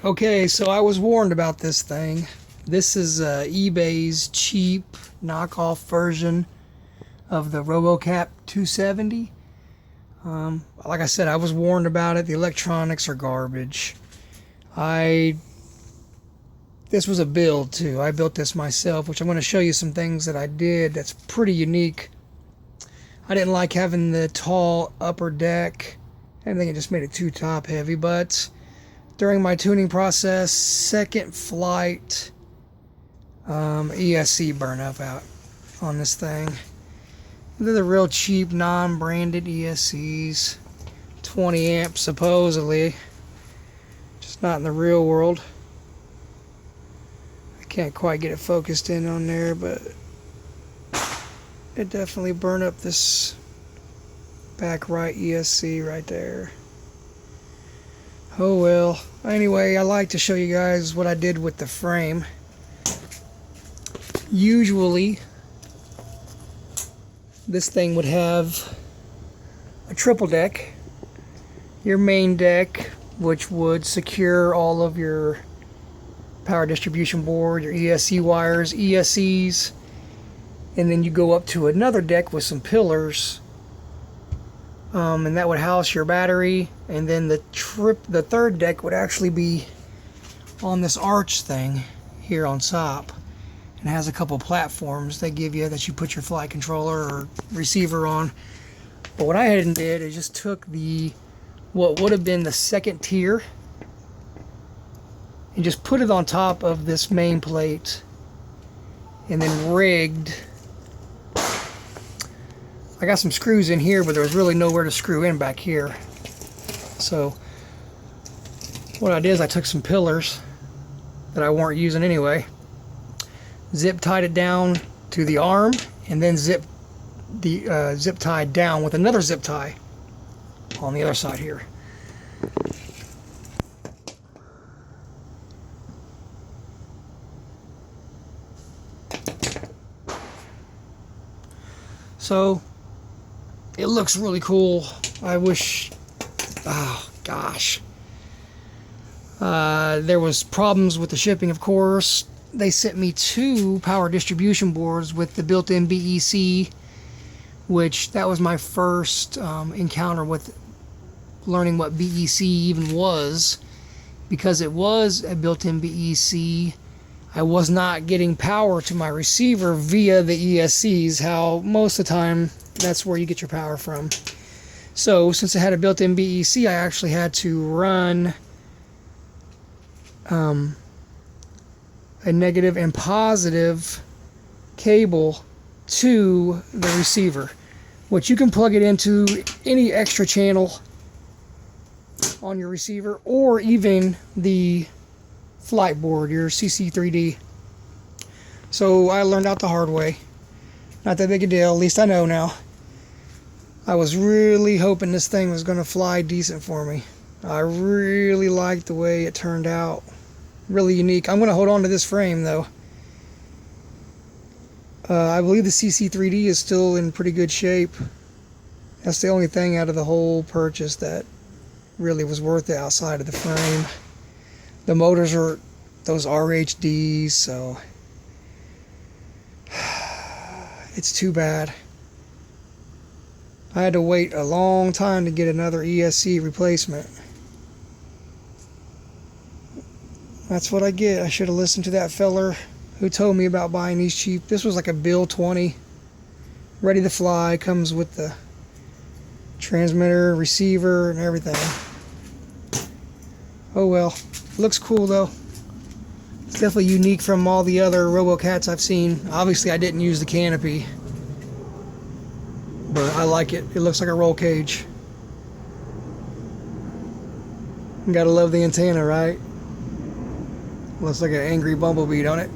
Okay, so I was warned about this thing. This is eBay's cheap knockoff version of the robocat 270. Like I said, I was warned about it. The electronics are garbage. This was a build too. I built this myself, which I'm going to show you some things that I did that's pretty unique. I didn't like having the tall upper deck. I think it just made it too top heavy, but during my tuning process, second flight ESC burnup out on this thing. They're the real cheap non-branded ESCs, 20 amps supposedly, just not in the real world. I can't quite get it focused in on there, but it definitely burned up this back right ESC right there. Oh well. Anyway, I like to show you guys what I did with the frame. Usually, this thing would have a triple deck. Your main deck, which would secure all of your power distribution board, your ESC wires, ESCs, and then you go up to another deck with some pillars, and that would house your battery, and then the third deck would actually be on this arch thing here on top, and has a couple platforms they give you that you put your flight controller or receiver on. But what I had and did is just took what would have been the second tier and just put it on top of this main plate, and then rigged. I got some screws in here, but there was really nowhere to screw in back here. So what I did is I took some pillars that I weren't using anyway, zip tied it down to the arm, and then zip tied down with another zip tie on the other side here. So it looks really cool. I wish, oh gosh, there was problems with the shipping, of course. They sent me 2 power distribution boards with the built-in BEC, which that was my first encounter with learning what BEC even was. Because it was a built-in BEC, I was not getting power to my receiver via the ESCs, how most of the time that's where you get your power from. So since it had a built-in BEC, I actually had to run a negative and positive cable to the receiver, which you can plug it into any extra channel on your receiver, or even the flight board, your CC3D. So I learned out the hard way. Not that big a deal, at least I know now. I was really hoping this thing was going to fly decent for me. I really liked the way it turned out. Really unique. I'm going to hold on to this frame though. I believe the CC3D is still in pretty good shape. That's the only thing out of the whole purchase that really was worth it outside of the frame. The motors are those RHDs, so it's too bad. I had to wait a long time to get another ESC replacement. That's what I get. I should have listened to that feller who told me about buying these cheap. This was like a Bill 20, ready to fly, comes with the transmitter, receiver, and everything. Oh well. Looks cool though. It's definitely unique from all the other robocats I've seen. Obviously I didn't use the canopy, but I like it. It looks like a roll cage. You gotta love the antenna, right? Looks like an angry bumblebee, don't it?